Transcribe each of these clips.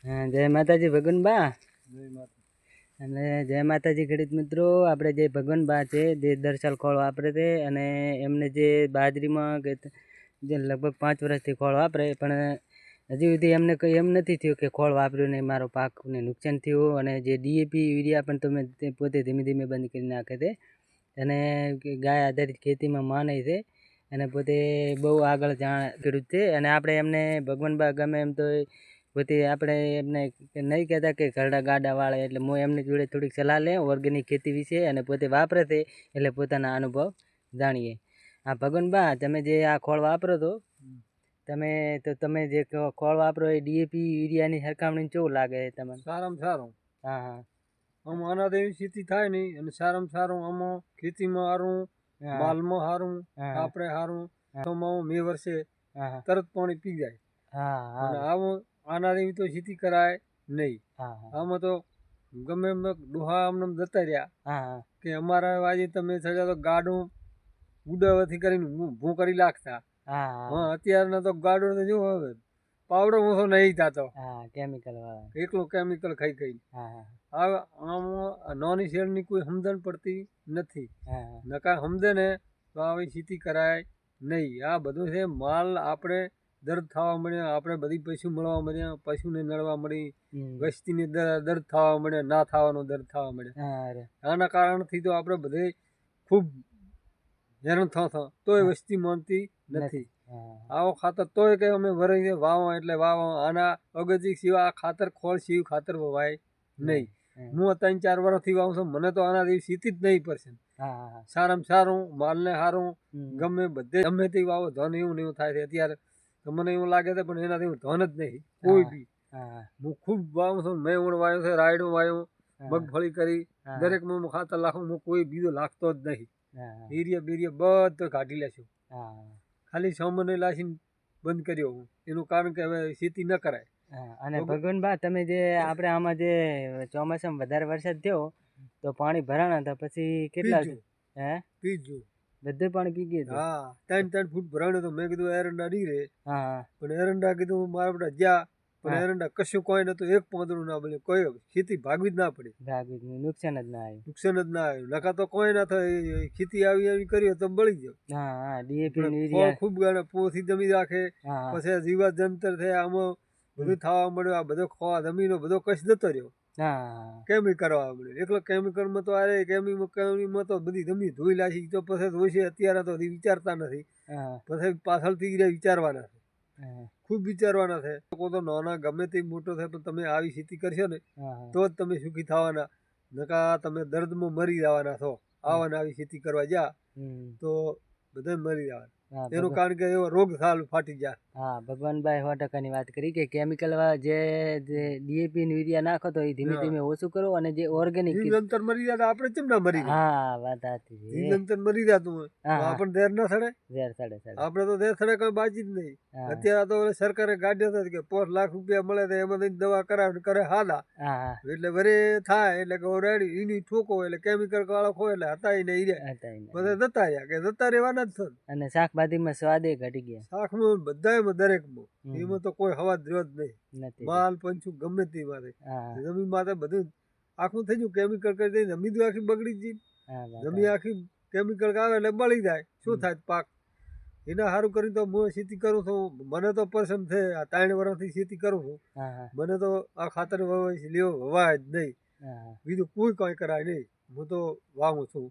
હા, જય માતાજી ભગવાનબા જય માતા. અને જય માતાજી ખેડૂત મિત્રો. આપણે જે ભગવાનબા છે જે દર સાલ ખોળ વાપરે છે અને એમને જે બાજરીમાં કે જે લગભગ 5 વર્ષથી ખોળ વાપરે, પણ હજી સુધી એમને કંઈ એમ નથી થયું કે ખોળ વાપર્યું ને મારો પાકને નુકસાન થયું. અને જે ડીએપી યુરિયા પણ તમે પોતે ધીમે ધીમે બંધ કરી નાખે છે. અને ગાય આધારિત ખેતીમાં માને છે અને પોતે બહુ આગળ ખેડૂત છે. અને આપણે એમને ભગવાનબા ગમે એમ તો પોતે આપણે એમને નહીં કહેતા કે ઘરડા ગાડા વાળે, એટલે હું એમની જોડે થોડીક સલાહ લે ઓર્ગેનિક ખેતી વિશે, અને પોતે વાપરે છે એટલે પોતાના અનુભવ જાણીએ. હા ભગવાનબા, તમે જે આ ખોળ વાપરો છો તમે જે ખોળ વાપરો એ ડીએપી યુરિયાની સરખામણી કેવું લાગે તમને? સારામાં સારું. હા હા. આમ આના જેવી ખેતી થાય નહીં, અને સારામાં સારું આમાં ખેતીમાં સારું, માલમાં સારું, આપણે સારું. મે વર્ષે તરત પાણી પી જાય. અને આવું આના જેવી તો ખેતી કરાય નહીં. આમાં તો ગમે એમ ડોહા આમને જતા રહ્યા કે અમારા આજે તમે સજા તો ગાડું ઉડાવથી કરીને ઊભું કરી નાખતા. હા, અત્યારના તો ગાડો તો જો હવે પાવડો ઓછો નહીં થતો, કેમિકલ વાળા, એકલો કેમિકલ ખાઈ ખાઈ. હવે આમાં નાની શેરની કોઈ સમજણ પડતી નથી. નકા સમજે ને તો આવી ખેતી કરાય નહીં. આ બધું છે માલ આપણે દર્દ થવા મળ્યા, આપણે બધી પશુ મળવા મળ્યા, પશુને નડવા મળી, વસ્તીને દર્દ થવા મળ્યા, ના થવાનો દર્દ થવા મળ્યા. આના કારણથી તો આપણે બધે ખૂબ હેરાન થતા, તોય વસ્તી માનતી નથી. આવો ખાતર તોય કે અમે વરી વાવો એટલે વાવો. આના અગત્ય સિવાય આ ખાતર ખોળ સિવાય ખાતર વવાય નહીં. હું 3-4 વર્ષથી વાવું છું, મને તો આના જેવી સ્થિતિ જ નહીં પડશે. સારામાં સારું, માલને સારું, ગમે બધે ગમે તે વાવો ધન એવું ને એવું થાય છે અત્યારે. તો મને એવું લાગે છે, પણ એનાથી હું ધન જ નહીં કોઈ બી. હું ખૂબ વાવું છું, મેં ઊંડ વાવ્યું છે, રાયડું વાવ્યું, મગફળી કરી, દરેકમાં હું ખાતર લાખું, હું કોઈ બીજો લાગતો જ નહીં. યુરિયા બીરિયા બધો કાઢી લેશું. ખાલી સામાન્ય લાસીને બંધ કર્યો હું, એનું કારણ કે હવે ખેતી ન કરાય. અને ભગવાનબા, તમે જે આપણે આમાં જે ચોમાસામાં વધારે વરસાદ થયો તો પાણી ભરાણા હતા, પછી કેટલા પીજું બધું પાણી પી ગયું? હા, 3 ફૂટ ભરાણું તો મેં કીધું એરંડા નહીં રે. પણ એરંડા કીધું મારા બધા જ્યાં, પણ એરંડા કશું કોઈ નતું, એક પાંદડું ના બન્યું, કોઈ ખેતી ભાગવી જ ના પડી. નુકસાન જ ના આવ્યું. નુકસાન જ ના આવ્યું. નકા તો કોઈ ના થાય. ખેતી આવી કરી તો બળી ગયો. ખૂબ ગાડે પોથી જમી રાખે, પછી જીવા જંતર થયા, આમાં બધું થવા મળ્યું. આ બધો ખોવા જમીનો બધો કશ જતો રહ્યો. કેમિકલ કરવા મળ્યું. એકલો કેમિકલમાં તો અરે કેમિકલમાં તો બધી જમીન ધોઈ લાશી, તો પછી હોય અત્યારે તો વિચારતા નથી. પછી પાછળથી વિચારવાના છે, ખૂબ વિચારવાના છે. લોકો તો નાના ગમે તે મોટો થાય, પણ તમે આવી ખેતી કરશો ને તો જ તમે સુખી થવાના. નકા તમે દર્દમાં મરી જવાના છો. આવવાના આવી ખેતી કરવા જા તો બધા મરી જવાના. એનું કારણ કે એવો રોગ સાલ ફાટી જાય. હા, ભગવાનભાઈ 100%ની વાત કરી કે કેમિકલ વાળા જે ડીએપી યુરિયા નાખો તો એ ધીમે ધીમે ઓછું કરો, અને જે ઓર્ગેનિક જીવંતર મરી જતા આપણે કેમ ના મરી? હા, વાત સાચી. જીવંતર મરી જતું હોય આપણે દેર ના સડે. આપણે તો દેર સડે કોઈ બાજી જ નહીં. અત્યારે તો સરકારે ગાડ્યો હતો કે 5 લાખ રૂપિયા મળે તો એમાં દવા કરાવે કરે હાદા, એટલે વરે થાય એટલે કે રેડી એની ઠોકો એટલે કેમિકલ વાળો ખો એટલે હતા ને બધા જતા રહ્યા કે જતા રહેવાના જ. અને શાકભાજીમાં સ્વાદે ઘટી ગયા. શાકમાં બધામાં દરેકમાં એમાં તો કોઈ હવા જ રહ્યો જ નહીં. માલ પંચું ગમે તે માથે જમીન માથે બધું આખું થઈ ગયું કેમિકલ કરી દઈ. જમીન આખી બગડી જ. જમીન આખી કેમિકલ આવે એટલે બળી જાય. શું થાય પાક? એના સારું કરી તો હું ખેતી કરું છું. મને તો પસંદ છે. આ 3 વર્ષથી ખેતી કરું છું. મને તો આ ખાતર વવાય જ નહીં. બીજું કોઈ કઈ કરાય નહીં. હું તો વાવું છું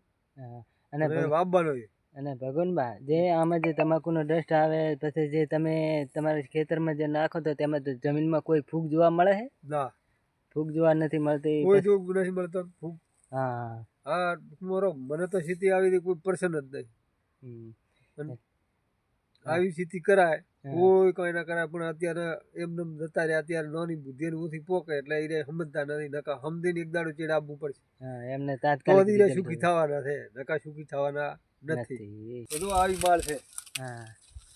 અને વાવવાનો. અને ભગવાનબા, જે આમાં જે તમાકુનો ડસ્ટ આવે પછી જે તમે તમારા ખેતરમાં જે નાખો તો તેમાં તો જમીનમાં કોઈ ફૂગ જોવા મળે છે? ના, ફૂગ જોવા નથી મળતી. કોઈ જોગ નથી મળતો ફૂગ. હા, મને તો ખેતી આવી કોઈ પર્સન જ નહીં. આવી ખેતી કરાય કોઈ કઈ ના કરાય. પણ અત્યારે એમને જતા રહ્યા. અત્યારે નાની બુદ્ધિ ઓછી પોકે એટલે એ સમજતા નથી. નકા સમજીને એક દાડો ચેડ આપવું પડશે. એમને તાત્કાલિક સુખી થવાના છે, નકા સુખી થવાના નથી. બધું આવી બાળ છે.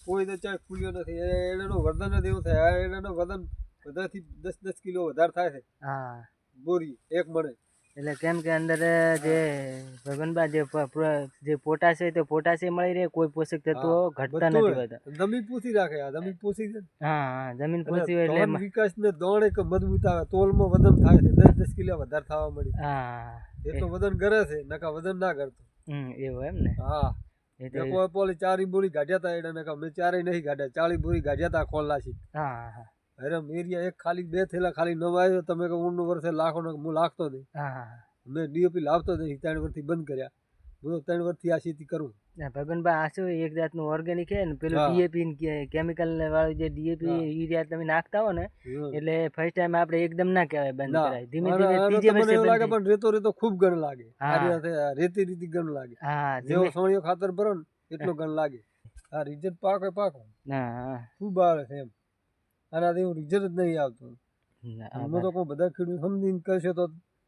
કોઈ તો ચાય ખુલ્યો નથી. એનો વર્ધન જ એવું થાય. એનો વજન બધાથી 10-10 કિલો વધારે થાય છે. બોરી એક મળે એટલે કેમ કે અંદર જે ભગવાનબા જે પોટાશ હોય તો પોટાશ મળી રહે, કોઈ પોષક તત્વો ઘટતા નથી હોતા. જમીન પૂછી રાખે, આ જમીન પૂછી છે. હા જમીન પૂછી હોય એટલે વિકાસ ને દોડ એક મજબૂત આવે, તોલમાં વજન થાય છે, 10-10 કિલો વધારે થવા મળી. હા એટલું વજન કરે છે, નકા વજન ના કરતો. એવું એમ ને. હા કોઈ પોલી 4 બોરી ગાઢ્યા તા એટલે નકા મેં 4 નહીં ગાઢ્યા, 40 બોરી ગાઢ્યા તા ખોલાસી. હા અરે મેરિયા એક ખાલી 2 થેલા ખાલી નવા આવ્યો, તમે કે ઊંડું વર્ષે લાખો ને હું લાગતો નહીં. મેં ડીએપી લાવતો નહીં, 3 વર્ષથી બંધ કર્યા. હું 3 વર્ષથી આ ખેતી કરું. ભગવાનબા આ શું એક જાતનું ઓર્ગેનિક છે ને, પેલું ડીએપી કેમિકલ વાળું જે ડીએપી યુરિયા તમે નાખતા હો ને, એટલે ફર્સ્ટ ટાઈમ આપણે એકદમ ના કહેવાય બંધ કરાય, ધીમે ધીમે ત્રીજે વર્ષે બંધ લાગે. પણ રેતો ખૂબ ગણ લાગે, રેતી ગણ લાગે. જેવો સોણિયો ખાતર ભરો ને એટલો ગણ લાગે. આ રિઝલ્ટ પાકો ખૂબ આવે છે એમ. આનાથી હું રિઝલ્ટ જ નહીં આવતું. હું તો કોઈ બધા ખેડૂત સમજીને કરશે તો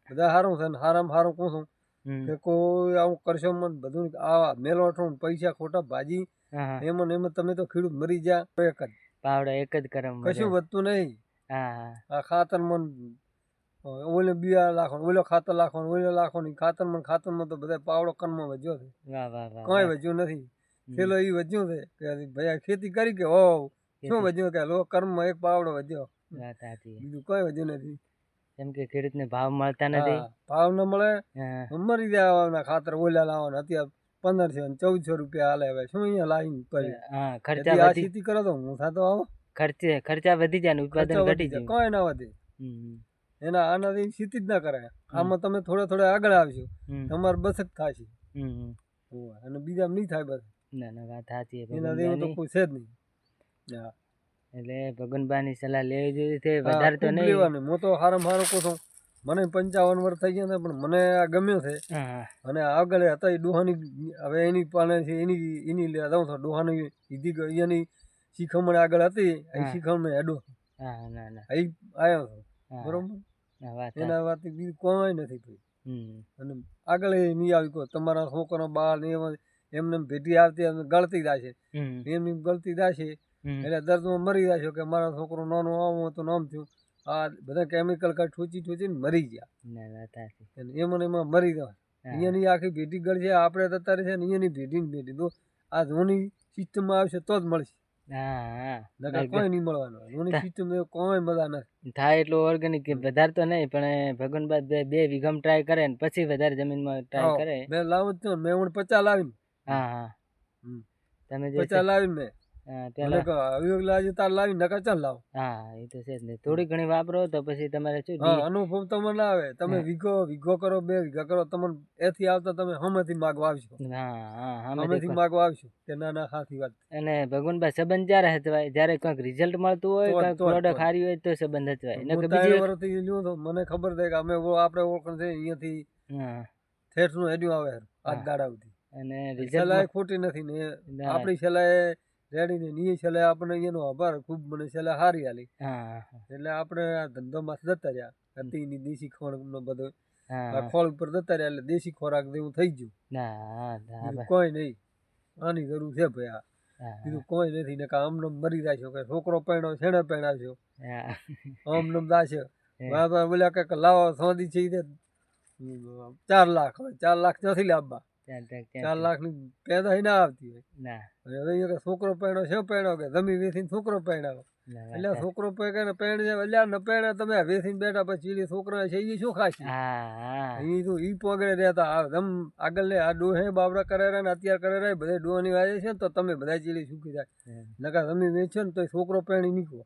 બધા સારું છે, ને સારામાં સારું કહું છું કે કોઈ આવું કરશો મને બધું આ મેલોઠો પૈસા ખોટા ભાજી એમાં તમે તો ખેડૂત મરી જા. એક જ પાવડો એક જ કરમ, કશું વધતું નહીં. આ ખાતર મન ઓલે બિયા લાખો, ઓલો ખાતર લાખો, ઓલો લાખો ની ખાતરમાં તો બધા પાવડો કર્મ વધ્યો છે. કઈ વધ્યું નથી. પેલો એ વધ્યું છે કે ભાઈ ખેતી કરી કે હો શું વધ્યું કે લો કર્મ એક પાવડો વધ્યો, બીજું કઈ વધ્યું નથી. કેમ કે ખેડૂતને ભાવ મળતા નથી, ભાવ ન મળે મરી જાય. ખાતર ઓલા લાવવાના અત્યારે 1500 અને 1400 રૂપિયા હાલે. હવે શું અહીંયા લાવીને ખર્ચા ખેતી કરો તો હું થતો આવો ખર્ચા વધી જાય ને ઉત્પાદન ઘટી જાય, કઈ ના વધે. એના આનાથી ખેતી જ ના કરાય. આમાં તમે થોડા આગળ આવશો તમારે બચત થશે અને બીજા નહીં થાય. બસ ના વાત સાચી, એના તો કોઈ છે જ નહીં. એટલે ભગવાનબાની સલાહ લેવી જોઈએ, વધારે તો નહીં લેવાની. હું તો હારામાં હારું કહું છું. મને 55 વર્ષ થઈ ગયા ને પણ મને આ ગમ્યું છે. અને આગળ હતા એ ડોહાની, હવે એની પાને છે એની લેવા જાઉં છું. ડોહાની ઈધી એની શીખમણ આગળ હતી, એ શીખમણ હેડો અહીં આવ્યો છું. બરોબર, એના વાત બીજું કોઈ નથી ભાઈ. અને આગળ નહીં આવી કહો તમારા છોકરો બાળ ને એમને ભેટી આવતી ગળતી જશે, એમની ગળતી જશે એટલે દર્દમાં મરી જશો કે મારો છોકરો નાનો આવું તો નામ થયું. આ બધા કેમિકલ કાંઈ ઠોચી ને મરી ગયા, એમાં મરી ગયા. અહીંયાની આખી ભેટી ગળ છે, આપણે અત્યારે છે ને અહીંયાની ભેટી તો આ ધોની સિસ્ટમમાં આવશે તો જ મળશે. કોઈ નહીં મળવાનું. ધોની સિસ્ટમ કોઈ મજા નથી થાય એટલું ઓર્ગેનિક વધારે તો નહીં, પણ ભગવાનબા 2 વીઘામાં ટ્રાય કરે ને પછી વધારે જમીનમાં ટ્રાય કરે. મેં લાવું જ મેં 50 લાવીને તમે 50 લાવીને મેં થોડી ઘણી વાપરો તો પછી તમારે શું અનુભવ તમને આવે. તમે વીઘો કરો 2 વીઘા કરો, તમને એથી આવતા તમે હમેથી માગવા આવશો. હમેથી માગવા આવશો કે ના સાચી વાત. અને ભગવાનબા સંબંધ જ્યારે હચવાય, જ્યારે કંઈક રિઝલ્ટ મળતું હોય, પ્રોડક્ટ સારી હોય તો સંબંધ હચવાય. મને ખબર છે કે અમે આપણે ઓળખ છે અહીંયાથી ઠેઠ નું હેડ્યું આવે હાથ દાડાવથી, અને સલાહ ખોટી નથી ને આપણી સલાહ રેડી ને ની સલાહ આપણે એનો આભાર ખૂબ. મને સલાહ સારી હાલી એટલે આપણે આ ધંધોમાં જતા રહ્યા. હતી દેશી ખોરાક નો બધો ખોળ ઉપર જતા રહ્યા એટલે દેશી ખોરાક જેવું થઈ ગયું. કોઈ નહીં, આની જરૂર છે ભાઈ. આ બીજું કોઈ નથી ને કા આમને મરી જાય છે કે છોકરો પહેણો છેડે પહેણાવશો આમને દાશે. બોલ્યા કે લાવો સોદી છે 4 લાખ, હવે 4 લાખ નથી લાવવા. 4 લાખ ની પેદા ના આવતી હોય. હવે છોકરો પહેણો છે પહેણો કે જમીન વેચીને છોકરો પહેણાવો એટલે છોકરો પહેણ છે એટલે ન પહેણે તમે વેચીને બેઠા પછી છોકરા છે એ શું ખાશે? ઈ પગડે રહેતા આગળ આ ડોહે બાબરા કરે ને અત્યારે કરે રહે બધા ડોહાની વાજે છે ને તો તમે બધા ચીલી સુખી જાય. નકા જમીન વેચો ને તો છોકરો પહેણી નીકળો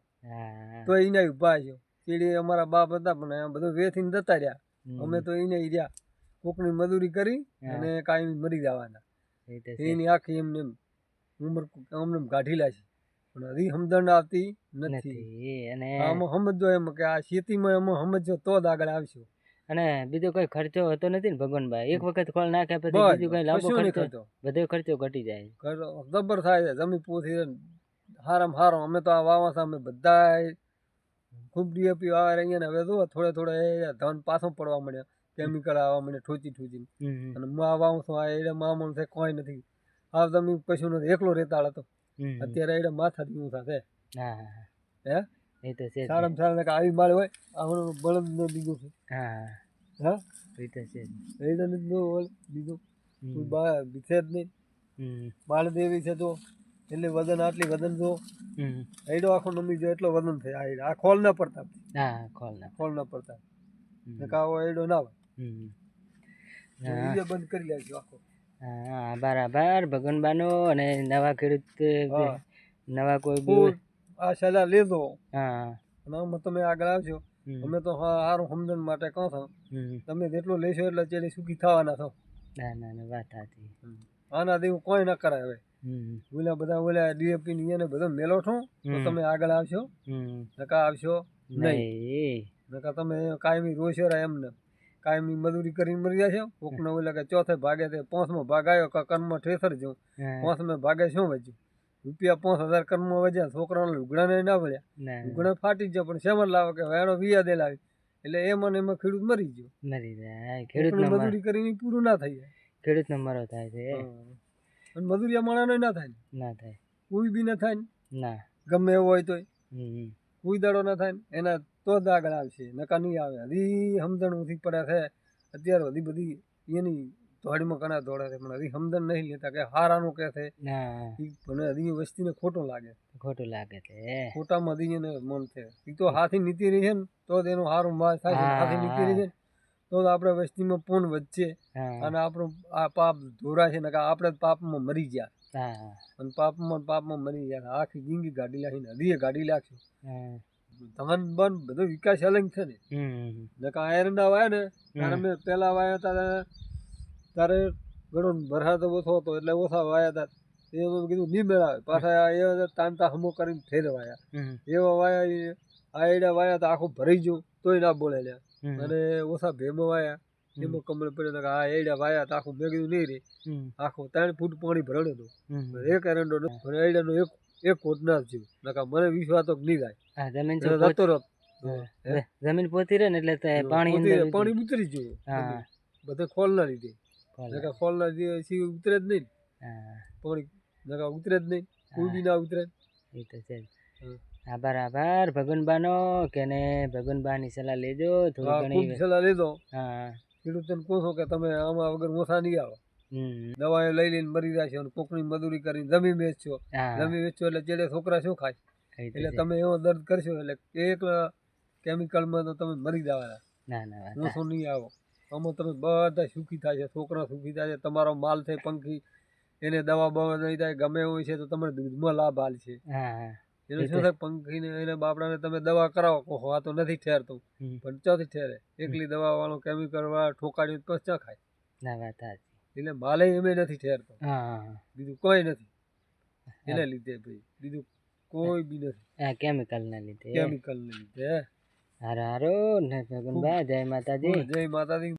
તો એના ઉભા છો. ચીડી અમારા બાપ હતા પણ બધું વેચીને જતા રહ્યા. અમે તો એને રહ્યા કોકની મજૂરી કરી અને કાયમી મરી જવાના. એની આખી એમને ઉંમર અમને કાઢી લે છે પણ હજી સમજણ આવતી નથી. આમાં સમજો એમ કે આ ખેતીમાં એમાં સમજો તો જ આગળ આવશું. અને બીજો કોઈ ખર્ચો હોતો નથી ને ભગવાનભાઈ, એક વખત ખોળ નાખ્યા પછી બીજું કઈ લાંબો ખર્ચો બધો ખર્ચો ઘટી જાય, જબર થાય છે. જમીન પોથી હારામાં હારો. અમે તો આ વાવા અમે બધા ખૂબ ડીએપી વાવે અહીંયા ને હવે જો થોડે ધન પાછો પડવા મળ્યા, કેમિકલ આવવા મળે ઠોચી અને મા વાવું છું. આ એડે મામણ છે કોઈ નથી. આ તમે કશું નથી, એકલો રેતાળ હતો. અત્યારે એડે માથાથી ઊંચા છે. હે એ તો છે સારામાં સારા આવી માળ હોય આ બળદ નો બીજું છે. હા એ તો છે જ. એડા નથી નો ઓલ બીજું કોઈ બા વિશે જ નહીં. બાળદેવી છે તો એટલે વજન આટલી વજન જો એડો આખો નમી જો એટલો વજન થાય આ એડા. આ ખોલ ના પડતા. હા ખોલ ના પડતા નકાવો એડો ના હોય. હા વિડીયો બંધ કરી લેજો આખો. હા આભાર ભગવાનબાનો અને નવા ખેડૂત હા નવા કોઈ ફૂલ આ સલાહ લેજો હા અને આમાં તમે આગળ આવજો. અમે તો સારું સમજણ માટે કહો છો. તમે જેટલું લેશો એટલે ચેડી સુખી થવાના છો. ના વાત સાચી. આના જેવું કોઈ ના કરાય હવે. ઓલા ડીએપી ની એને બધો મેલો છો તો તમે આગળ આવશો. નકા આવશો નહીં. નકા તમે કાયમી રોશો એમને કાયમી મજૂરી કરીને મરી જશો. કોકને ઓલા કે ચોથે ભાગે તે 5મો ભાગ આવ્યો કર્મ ઠેસર જો 5મે ભાગે શું વધ્યું રૂપિયા 5,000 કર્મ વધ્યા. છોકરાને લુગડા ના વળ્યા. લુગડા ફાટી ગયો પણ શેમાં લાવો કે વેણો વિયા દે લાવી એટલે એમાં ખેડૂત મરી ગયો. મરી જાય ખેડૂત મજૂરી કરીને પૂરું ના થઈ જાય. ખેડૂત નો મરો થાય છે અને મજૂરિયા માણસ ના થાય. કોઈ બી ના થાય ના ગમે એવો હોય તોય કોઈ દાડો ના થાય એના તો જ આગળ આવશે નકા નહીં આવે. હજી સમજણ ઓછી પડે છે અત્યારે હજી બધી એની દોડીમાં ઘણા દોડે છે પણ હજી સમજણ નહીં લેતા કે હારાનું કે છે પણ હજી વસ્તીને ખોટું લાગે છે. ખોટામાં હજી એને મન છે. એ તો હાથી નીતિ રહી છે ને તો જ એનું સારું માસ થાય છે. હાથી નીતિ રહી છે ને તો જ આપણે વસ્તીમાં પૂર્ણ વધશે અને આપણું આ પાપ ધોરા છે ને આપણે પાપમાં મરી ગયા અને પાપમાં મરી ગયા આખી જિંદગી ગાડી લાખીને હજી ગાડી લાગશું. ધન બન બધો વિકાસ અલગ છે ને. નકા એરંડા વાયા ને ત્યારે મેં પેલા વાયા તારે ઘણો ભરસાદ ઓછો હતો એટલે ઓછા વાયા હતા. એ કીધું નહીં મેળાવે પાછા એ તાનતા હમો કરીને ફેર વાયા. એવા વાયા આ એડા વાયા તો આખું ભરાઈ ગયું તોય ના બોલે લ્યા. અને ઓછા ભેમો વાયા એમાં કમળ પડે આ એડા વાયા તો આખું મેં કીધું નહીં રે આખું 3 ફૂટ પાણી ભરેલું હતું. એક એરંડો એડાનો એક કોટ ના થયું. નકા મને વિશ્વાસ તો નહીં થાય. જમીન પોતી રહે ને એટલે પાણી ઉતરી ગયું બધે ખોલ ના લીધે. ખોલ ના લીધે ઉતરે જ નહીં પાણી. નકા ઉતરે જ નહીં કોઈ બી ના ઉતરે. એ તો છે. આભાર ભગવાનબાનો કે ને ભગવાનબાની સલાહ લેજો. થોડી ઘણી સલાહ લેજો. ખેડૂતોને કહો છો કે તમે આમાં વગર ઓછા નહીં આવો. દવાઓ લઈ લઈને મરી જાય છે. કોકની મજૂરી કરીને જમીન વેચશો. જમીન વેચશો એટલે ચેડે છોકરા શું ખાય. એટલે તમે એવો દર્દ કરશો એટલે એક કેમિકલમાં તો તમે મરી જવાના. ઓછો નહીં આવો. આમાં તમે બધા સુખી થાય છે. છોકરા સુખી થાય છે. તમારો માલ છે પંખી એને દવા બવા નહીં થાય ગમે હોય છે તો તમારે દૂધમાં લાભ હાલ છે. એને શું થાય પંખીને એને બાપડાને તમે દવા કરાવો કહો આ તો નથી ઠેરતું પણ ચોથી ઠેરે. એકલી દવા વાળો કેમિકલ વાળા ઠોકાડી તો ચા ખાય. એટલે માલે એમે નથી ઠેરતો. બીજું કોઈ નથી એને લીધે ભાઈ બીજું કોઈ બી નથી. કેમિકલ ના લીધે. હારો ને ભગવાનબા જય માતાજી. જય માતાજી.